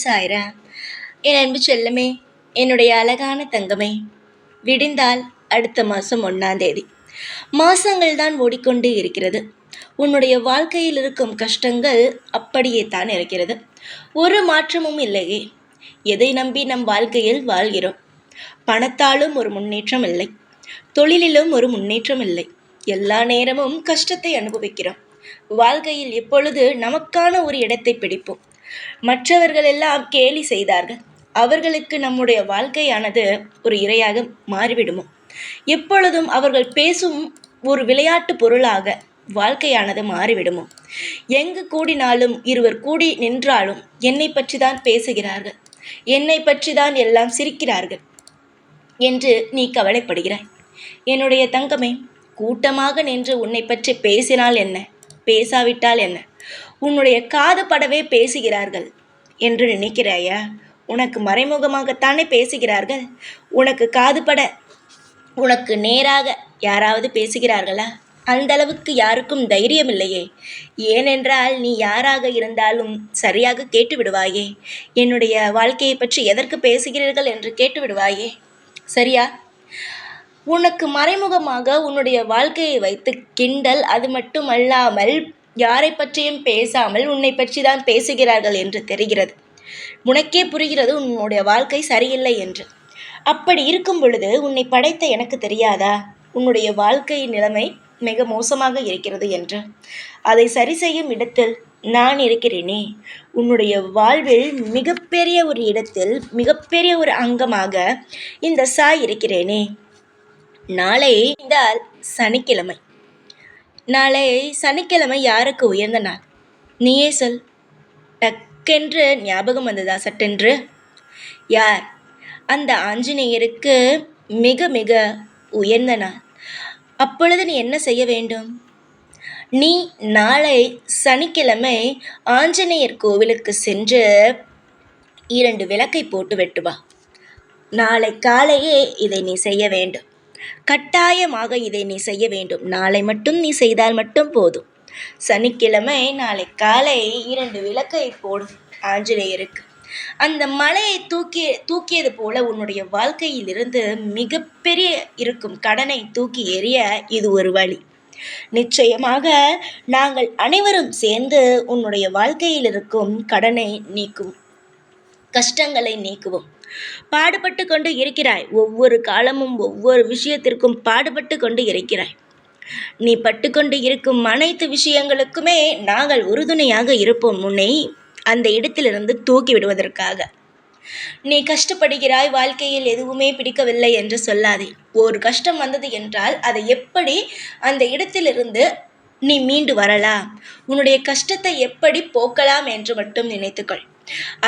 சாய்ரா, என் அன்பு செல்லமே, என்னுடைய அழகான தங்கமே, விடிந்தால் அடுத்த மாதம் 1ஆம் தேதி. மாசங்கள் தான் ஓடிக்கொண்டு இருக்கிறது. உன்னுடைய வாழ்க்கையில் இருக்கும் கஷ்டங்கள் அப்படியே தான் இருக்கிறது. ஒரு மாற்றமும் இல்லையே. எதை நம்பி நம் வாழ்க்கையில் வாழ்கிறோம்? பணத்தாலும் ஒரு முன்னேற்றம் இல்லை, தொழிலிலும் ஒரு முன்னேற்றம் இல்லை. எல்லா நேரமும் கஷ்டத்தை அனுபவிக்கிறோம். வாழ்க்கையில் எப்பொழுது நமக்கான ஒரு இடத்தை பிடிப்போம்? மற்றவர்கள் எல்லாம் கேலி செய்தார்கள், அவர்களுக்கு நம்முடைய வாழ்க்கையானது ஒரு இரையாக மாறிவிடுமோ? எப்பொழுதும் அவர்கள் பேசும் ஒரு விளையாட்டு பொருளாக வாழ்க்கையானது மாறிவிடுமோ? எங்கு கூடினாலும் இருவர் கூடி நின்றாலும் என்னை பற்றி தான் பேசுகிறார்கள், என்னை பற்றி தான் எல்லாம் சிரிக்கிறார்கள் என்று நீ கவலைப்படுகிறாய். என்னுடைய தங்கமே, கூட்டமாக நின்று உன்னை பற்றி பேசினால் என்ன, பேசாவிட்டால் என்ன? உன்னுடைய காது படவே பேசுகிறார்கள் என்று நினைக்கிறாயா? உனக்கு மறைமுகமாகத்தானே பேசுகிறார்கள். உனக்கு காதுபட, உனக்கு நேராக யாராவது பேசுகிறார்களா? அந்த அளவுக்கு யாருக்கும் தைரியம் இல்லையே. ஏனென்றால் நீ யாராக இருந்தாலும் சரியாக கேட்டு விடுவாயே. என்னுடைய வாழ்க்கையை பற்றி எதற்கு பேசுகிறீர்கள் என்று கேட்டு விடுவாயே, சரியா? உனக்கு மறைமுகமாக உன்னுடைய வாழ்க்கையை வைத்து கிண்டல், அது மட்டுமல்லாமல் யாரை பற்றியும் பேசாமல் உன்னை பற்றி தான் பேசுகிறார்கள் என்று தெரிகிறது. உனக்கே புரிகிறது உன்னுடைய வாழ்க்கை சரியில்லை என்று. அப்படி இருக்கும் பொழுது உன்னை படைத்த எனக்கு தெரியாதா உன்னுடைய வாழ்க்கை நிலைமை மிக மோசமாக இருக்கிறது என்று? அதை சரி செய்யும் இடத்தில் நான் இருக்கிறேனே. உன்னுடைய வாழ்வில் மிகப்பெரிய ஒரு இடத்தில், மிகப்பெரிய ஒரு அங்கமாக இந்த சாய் இருக்கிறேனே. நாளை இந்த சனிக்கிழமை. நாளை சனிக்கிழமை யாருக்கு உயர்ந்த நாள்? நீயே சொல். டக்கென்று ஞாபகம் வந்ததா சட்டென்று? யார்? அந்த ஆஞ்சநேயருக்கு மிக மிக உயர்ந்த நாள். அப்பொழுது நீ என்ன செய்ய வேண்டும்? நீ நாளை சனிக்கிழமை ஆஞ்சநேயர் கோவிலுக்கு சென்று 2 விளக்கை போட்டு விட்டு வா. நாளை காலையே இதை நீ செய்ய வேண்டும். கட்டாயமாக இதை நீ செய்ய வேண்டும். நாளை மட்டும் நீ செய்தால் மட்டும் போதும். சனிக்கிழமை நாளை காலை 2 விளக்கை போடும் ஆஞ்சநேயருக்கு. அந்த மலையை தூக்கியது போல உன்னுடைய வாழ்க்கையில் இருந்து மிகப்பெரிய இருக்கும் கடனை தூக்கி எறிய இது ஒரு வழி. நிச்சயமாக நாங்கள் அனைவரும் சேர்ந்து உன்னுடைய வாழ்க்கையில் இருக்கும் கடனை நீக்கும், கஷ்டங்களை நீக்குவோம். பாடுபட்டு கொண்டு இருக்கிறாய். ஒவ்வொரு காலமும் ஒவ்வொரு விஷயத்திற்கும் பாடுபட்டு கொண்டு இருக்கிறாய். நீ பட்டுக்கொண்டு இருக்கும் அனைத்து விஷயங்களுக்குமே நாங்கள் உறுதுணையாக இருப்போம், உன்னை அந்த இடத்திலிருந்து தூக்கி விடுவதற்காக. நீ கஷ்டப்படுகிறாய், வாழ்க்கையில் எதுவுமே பிடிக்கவில்லை என்று சொல்லாதே. ஒரு கஷ்டம் வந்தது என்றால் அதை எப்படி அந்த இடத்திலிருந்து நீ மீண்டு வரலாம், உன்னுடைய கஷ்டத்தை எப்படி போக்கலாம் என்று மட்டும் நினைத்துக்கொள்.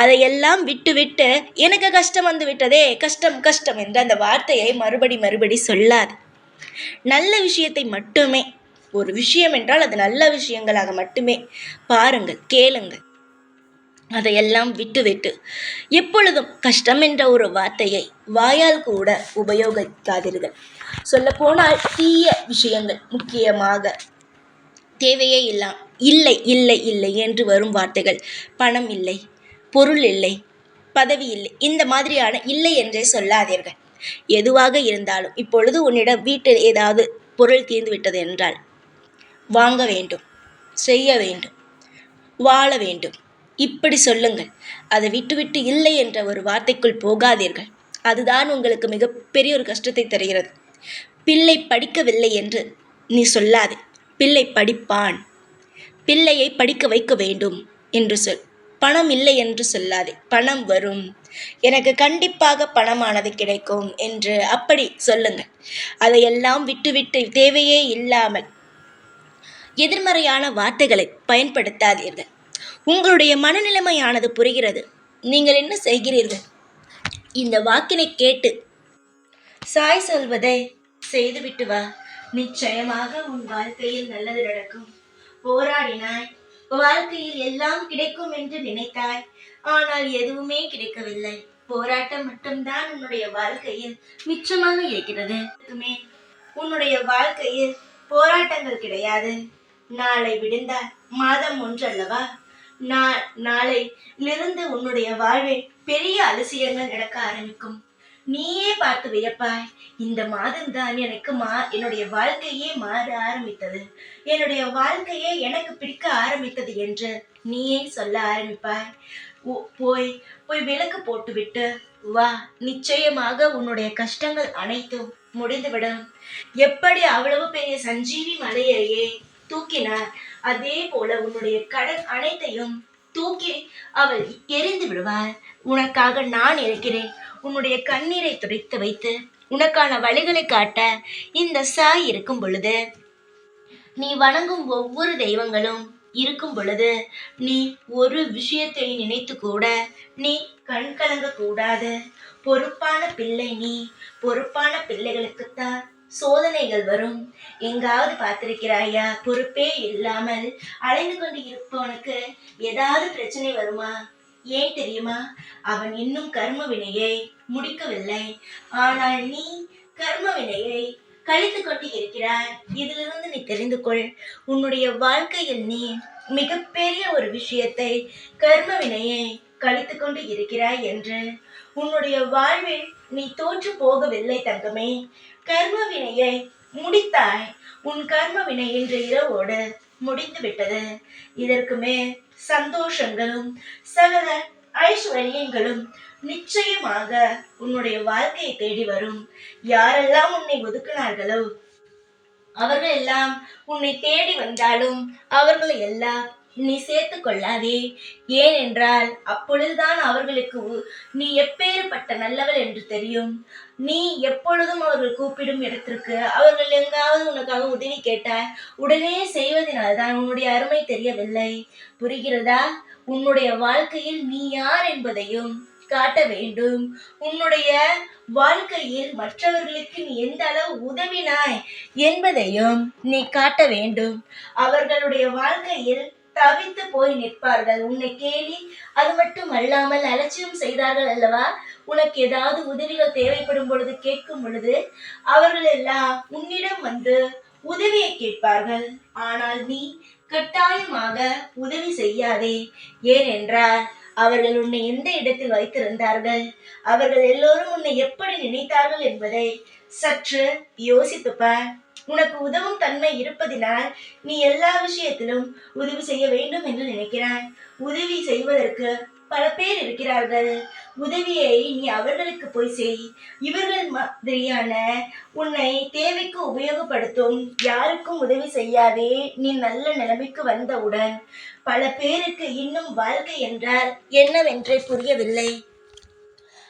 அதையெல்லாம் விட்டுவிட்டு எனக்கு கஷ்டம் வந்து விட்டதே, கஷ்டம் கஷ்டம் என்ற அந்த வார்த்தையை மறுபடி சொல்லாது. நல்ல விஷயத்தை மட்டுமே, ஒரு விஷயம் என்றால் அது நல்ல விஷயங்களாக மட்டுமே பாருங்கள், கேளுங்கள். அதையெல்லாம் விட்டுவிட்டு எப்பொழுதும் கஷ்டம் என்ற ஒரு வார்த்தையை வாயால் கூட உபயோகிக்காதீர்கள். சொல்லப்போனால் தீய விஷயங்கள், முக்கியமாக தேவையே இல்லை இல்லை இல்லை என்று வரும் வார்த்தைகள், பணம் இல்லை, பொருள் இல்லை, பதவி இல்லை, இந்த மாதிரியான இல்லை என்றே சொல்லாதீர்கள். எதுவாக இருந்தாலும், இப்பொழுது உன்னிடம் வீட்டில் ஏதாவது பொருள் தீர்ந்து விட்டது என்றால் வாங்க வேண்டும், செய்ய வேண்டும், வாழ வேண்டும், இப்படி சொல்லுங்கள். அதை விட்டுவிட்டு இல்லை என்ற ஒரு வார்த்தைக்குள் போகாதீர்கள். அதுதான் உங்களுக்கு மிகப்பெரிய ஒரு கஷ்டத்தை தருகிறது. பிள்ளை படிக்கவில்லை என்று நீ சொல்லாதே. பிள்ளை படிப்பான், பிள்ளையை படிக்க வைக்க வேண்டும் என்று சொல். பணம் இல்லை என்று சொல்லாதே. பணம் வரும், எனக்கு கண்டிப்பாக பணமானது கிடைக்கும் என்று அப்படி சொல்லுங்கள். அதையெல்லாம் விட்டுவிட்டு தேவையே இல்லாமல் எதிர்மறையான வார்த்தைகளை பயன்படுத்தாதீர்கள். உங்களுடைய மனநிலைமையானது புரிகிறது. நீங்கள் என்ன செய்கிறீர்கள்? இந்த வாக்கினை கேட்டு சாய் சொல்வதை செய்துவிட்டு வா. நிச்சயமாக உன் வாழ்க்கையில் நல்லது நடக்கும். போராடினாய், வாழ்க்கையில் எல்லாம் கிடைக்கும் என்று நினைத்தாய், ஆனால் எதுவுமே கிடைக்கவில்லை. போராட்டம் மட்டும்தான் உன்னுடைய வாழ்க்கையில் மிச்சமாக இருக்கிறது. உன்னுடைய வாழ்க்கையில் போராட்டங்கள் கிடையாது. நாளை விடுந்தால் மாதம் 1 அல்லவா? நாளையிலிருந்து உன்னுடைய வாழ்வில் பெரிய அதிசயங்கள் நடக்க ஆரம்பிக்கும். நீயே பார்த்து வியப்பாய். இந்த மாதம்தான் எனக்கு என்னுடைய வாழ்க்கையே மாற ஆரம்பித்தது, என்னுடைய வாழ்க்கையே எனக்கு பிடிக்க ஆரம்பித்தது என்று நீயே சொல்ல ஆரம்பிப்பாய். போய் போய் விளக்கு போட்டுவிட்டு வா. நிச்சயமாக உன்னுடைய கஷ்டங்கள் அனைத்தும் முடிந்துவிடும். எப்படி அவ்வளவு பெரிய சஞ்சீவி மலையையே தூக்கினார், அதே போல உன்னுடைய கடன் அனைத்தையும் தூக்கி அவள் எரிந்து விடுவாள். உனக்காக நான் இருக்கிறேன். உன்னுடைய கண்ணீரை துடைத்து வைத்து உனக்கான வழிகளை காட்ட இந்த சாய் இருக்கும் பொழுது, நீ வணங்கும் ஒவ்வொரு தெய்வங்களும் இருக்கும் பொழுது, நீ ஒரு விஷயத்தை நினைத்து கூட நீ கண் கலங்க கூடாது. பொறுப்பான பிள்ளை நீ. பொறுப்பான பிள்ளைகளுக்குத்தான் சோதனைகள் வரும். எங்காவது பார்த்திருக்கிறாயா? பொறுப்பே இல்லாமல் அலைந்து கொண்டு இருப்பவனுக்கு ஏதாவது பிரச்சனை வருமா? ஏன் தெரியுமா? அவன் இன்னும் கர்ம வினையை முடிக்கவில்லை. ஆனால் நீ கர்ம வினையை கழித்து கொண்டு இருக்கிறாய். இதிலிருந்து நீ தெரிந்து கொள், உன்னுடைய வாழ்க்கையில் நீ மிகப்பெரிய ஒரு விஷயத்தை, கர்ம வினையை கழித்து கொண்டு இருக்கிறாய் என்று. உன்னுடைய வாழ்வில் நீ தோற்று போகவில்லை தங்கமே. கர்ம வினையை முடித்தாய். உன் கர்ம வினை இன்று இரவோடு முடிந்து விட்டது. இதற்கு மேல் சந்தோஷங்களும் சகல ஐஸ்வர்யங்களும் நிச்சயமாக உன்னுடைய வாழ்க்கையை தேடி வரும். யாரெல்லாம் உன்னை ஒதுக்கினார்களோ அவர்கள் எல்லாம் உன்னை தேடி வந்தாலும் அவர்களை எல்லாம் நீ சேர்த்து கொள்ளாதே. ஏனென்றால் அப்பொழுதுதான் அவர்களுக்கு நீ எப்பேற்பட்ட நல்லவள் என்று தெரியும். நீ எப்பொழுதும் அவர்கள் கூப்பிடும் இடத்திற்கு அவர்கள் எங்காவது உனக்காக உதவி கேட்டால் உடனே செய்வதனால்தான் உன்னுடைய அருமை தெரியவில்லை. புரிகிறதா? உன்னுடைய வாழ்க்கையில் நீ யார் என்பதையும் காட்ட வேண்டும். உன்னுடைய வாழ்க்கையில் மற்றவர்களுக்கு நீ எந்த அளவு உதவினாய் என்பதையும் நீ காட்ட வேண்டும். அவர்களுடைய வாழ்க்கையில் தவித்து போய் நிற்பார்கள் உன்னை கேலி. அது மட்டும் அல்லாமல் அலட்சியம் செய்தார்கள் அல்லவா? உனக்கு ஏதாவது உதவிகள் தேவைப்படும் பொழுது, கேட்கும் பொழுது அவர்கள் எல்லாம் உன்னிடம் வந்து உதவியை கேட்பார்கள். ஆனால் நீ கட்டாயமாக உதவி செய்யாதே. ஏனென்றால் அவர்கள் உன்னை எந்த இடத்தில் வைத்திருந்தார்கள், அவர்கள் எல்லோரும் உன்னை எப்படி நினைத்தார்கள் என்பதை சற்று யோசித்துப்பார். உனக்கு உதவும் தன்மை இருப்பதினால் நீ எல்லா விஷயத்திலும் உதவி செய்ய வேண்டும் என்று நினைக்கிறாய். உதவி செய்வதற்கு பல பேர் இருக்கிறார்கள். உதவியை நீ அவர்களுக்கு போய் செய். இவர்கள் மாதிரியான உன்னை தேவைக்கு உபயோகப்படுத்தும் யாருக்கும் உதவி செய்யாதே. நீ நல்ல நிலைமைக்கு வந்தவுடன் பல பேருக்கு இன்னும் வாழ்க்கை என்றால் என்னவென்றே புரியவில்லை.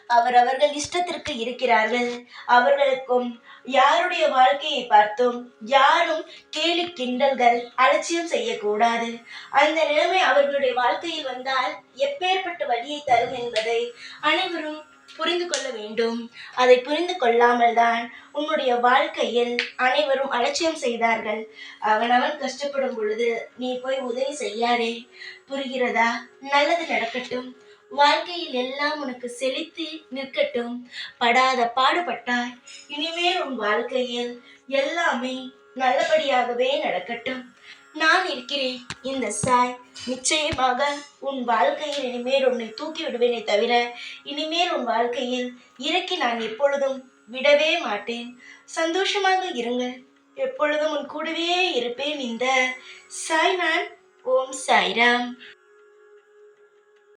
அவர்கள் இஷ்டத்திற்கு இருக்கிறார்கள். அவர்களுக்கும் யாருடைய வாழ்க்கையை பார்த்தும் யாரும் கேலி கிண்டல்கள் அலட்சியம் செய்யக்கூடாது. அந்த நிலைமை அவர்களுடைய வாழ்க்கையில் வந்தால் எப்பேற்பட்ட வழியை தரும் என்பதை அனைவரும் புரிந்து கொள்ள வேண்டும். அதை புரிந்து கொள்ளாமல் தான் உன்னுடைய வாழ்க்கையில் அனைவரும் அலட்சியம் செய்தார்கள். அவனவன் கஷ்டப்படும் பொழுது நீ போய் உதவி செய்யாதே. புரிகிறதா? நல்லது நடக்கட்டும். வாழ்க்கையில் எல்லாம் உனக்கு செழித்து நிற்கட்டும். படாத பாடுபட்டாய். இனிமேல் உன் வாழ்க்கையில் எல்லாமே நல்லபடியாகவே நடக்கட்டும். நான் இருக்கிறேன். இந்த சாய் நிச்சயமாக உன் வாழ்க்கையில் இனிமேல் உன்னை தூக்கி விடுவேனே தவிர இனிமேல் உன் வாழ்க்கையில் இறக்கி நான் எப்பொழுதும் விடவே மாட்டேன். சந்தோஷமாக இருங்கள். எப்பொழுதும் உன் கூடவே இருப்பேன். இந்த சாய் நான். ஓம் சாய்ராம்.